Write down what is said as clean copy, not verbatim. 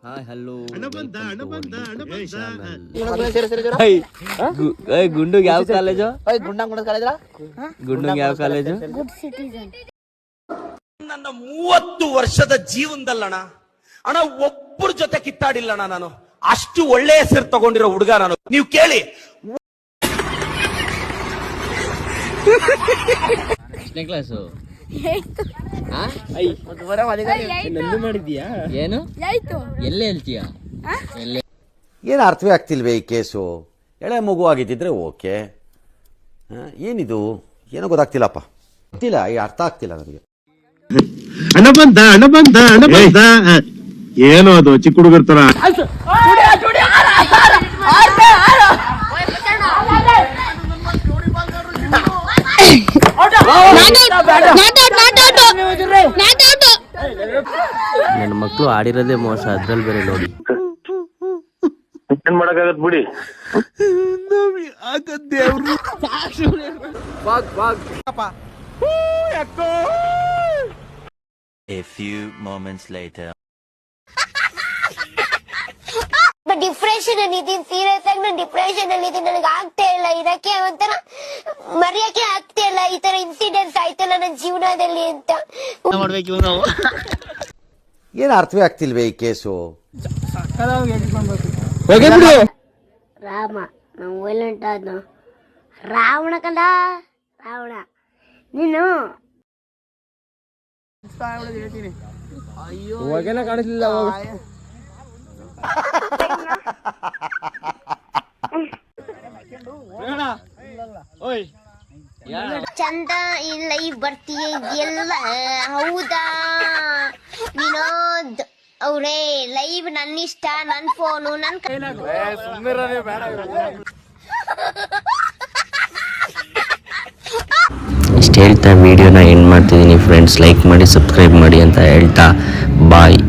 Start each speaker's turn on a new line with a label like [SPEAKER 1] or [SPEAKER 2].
[SPEAKER 1] Hi hello ಗುಂಡುಗ್ ಯಾವ college? ಗುಂಡುಗ್ ಯಾವ college?
[SPEAKER 2] ನನ್ನ 30 ವರ್ಷದ ಜೀವನದಲ್ಲಣ್ಣ ಅಣ್ಣ ಒಬ್ಬರ ಜೊತೆ ಕಿತ್ತಾಡಿಲ್ಲಣ್ಣ. ನಾನು ಅಷ್ಟು ಒಳ್ಳೆ ಹೆಸರು ತಗೊಂಡಿರೋ ಹುಡುಗ ನಾನು. ನೀವು ಕೇಳಿ.
[SPEAKER 1] ಎಷ್ಟನೇ ಕ್ಲಾಸು?
[SPEAKER 3] ಮಾಡಿದ್ಯಾ?
[SPEAKER 1] ಏನು ಎಲ್ಲೇ ಹೇಳ್ತೀಯಾ? ಎಲ್ಲೇ
[SPEAKER 4] ಏನು ಅರ್ಥವೇ ಆಗ್ತಿಲ್ವೇ ಈ ಕೇಸು? ಎಳೆ ಮಗು ಆಗಿದ್ದಿದ್ರೆ ಓಕೆ, ಏನಿದು ಏನೋ ಗೊತ್ತಾಗ್ತಿಲ್ಲಪ್ಪ, ಗೊತ್ತಿಲ್ಲ, ಈ ಅರ್ಥ ಆಗ್ತಿಲ್ಲ ನನಗೆ.
[SPEAKER 5] ಹಣ ಬಂದ ಏನು ಅದು ಚಿಕ್ಕ ಹುಡುಗರ ತರ.
[SPEAKER 1] ನನ್ನ ಮಕ್ಕಳು ಆಡಿರೋದೇ ಮೋಸ, ಅದ್ರಲ್ಲಿ ಬೇರೆ ನೋಡಿ.
[SPEAKER 5] ಏನ್ ಮಾಡಕ್ಕಾಗತ್ ಬಿಡಿ.
[SPEAKER 6] A few moments later.
[SPEAKER 7] Depression ಅಲ್ಲಿ ಇದೀನಿ, ಸೀರಿಯಸ್ ಆಗಿ ನಾನು ಡಿಪ್ರೆಷನ್ ಅಲ್ಲಿ ಇದೀನಿ. ನನಗೆ ಆಗ್ತಾ ಇಲ್ಲ ಇದಕ್ಕೆ, ಒಂಥರ ಮರೆಯಕ್ಕೆ ಆಗ್ತಾ ಇಲ್ಲ. ಈ ತರ ಇನ್ಸಿಡೆಂಟ್ಸ್ ಆಯ್ತಲ್ಲ ನನ್ನ ಜೀವನದಲ್ಲಿ ಅಂತ.
[SPEAKER 4] ಏನು ಅರ್ಥವೇ ಆಗ್ತಿಲ್ವೇ ಈ ಕೇಸು?
[SPEAKER 7] ರಾಮ ನಾವು ವೈಲೆಂಟ್ ಆದ್ನ ರಾವಣ ಕಂದ, ರಾವಣ ನೀನು
[SPEAKER 3] ಕಾಣಿಸ್ಲಿಲ್ಲ.
[SPEAKER 7] ಚಂದ ಇಲ್ಲ ಈ ಬರ್ತೀಯ ಇದೆಲ್ಲ ಹೌದಾ? ವಿನೋದ್ ಅವ್ರೇ ಲೈವ್ ನನ್ನಿಷ್ಟ, ನನ್ ಫೋನು, ನನ್
[SPEAKER 1] ಇಷ್ಟು ಹೇಳ್ತಾ ವಿಡಿಯೋನ ಎಂಡ್ ಮಾಡ್ತಿದ್ದೀನಿ ಫ್ರೆಂಡ್ಸ್. ಲೈಕ್ ಮಾಡಿ, ಸಬ್ಸ್ಕ್ರೈಬ್ ಮಾಡಿ ಅಂತ ಹೇಳ್ತಾ ಬಾಯ್.